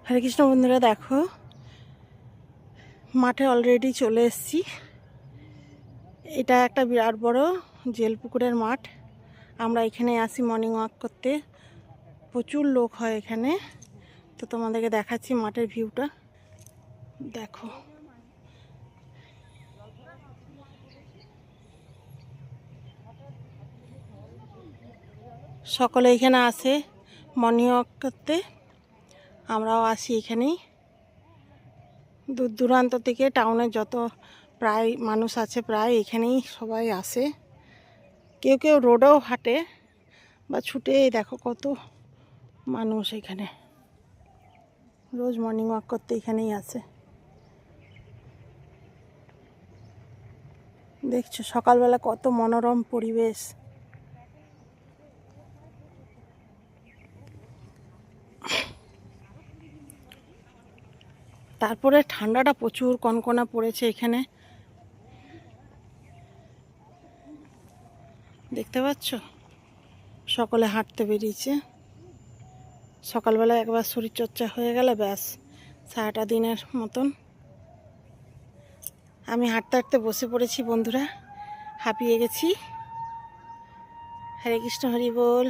হরে কৃষ্ণ বন্ধুরা, দেখো মাঠে অলরেডি চলে এসেছি। এটা একটা বিরাট বড় জেলপুকুরের মাঠ। আমরা এখানে আসি মর্নিং ওয়াক করতে। প্রচুর লোক হয় এখানে। তো তোমাদেরকে দেখাচ্ছি মাঠের ভিউটা। দেখো, সকলে এখানে আসে মর্নিং ওয়াক করতে। আমরাও আসি এখানেই। দূর দূরান্ত থেকে টাউনের যত প্রায় মানুষ আছে প্রায় এখানেই সবাই আসে। কেউ কেউ রোডেও হাঁটে বা ছুটে। দেখো কত মানুষ এখানে রোজ মর্নিং ওয়াক করতে এখানেই আসে। দেখছো সকালবেলা কত মনোরম পরিবেশ। তারপরে ঠান্ডাটা প্রচুর কনকনা পড়েছে এখানে, দেখতে পাচ্ছ। সকলে হাঁটতে বেরিয়েছে। সকালবেলা একবার শরীরচর্চা হয়ে গেলে ব্যাস সারাটা দিনের মতন। আমি হাঁটতে হাঁটতে বসে পড়েছি বন্ধুরা, হাঁপিয়ে গেছি। হরে কৃষ্ণ, হরি বল।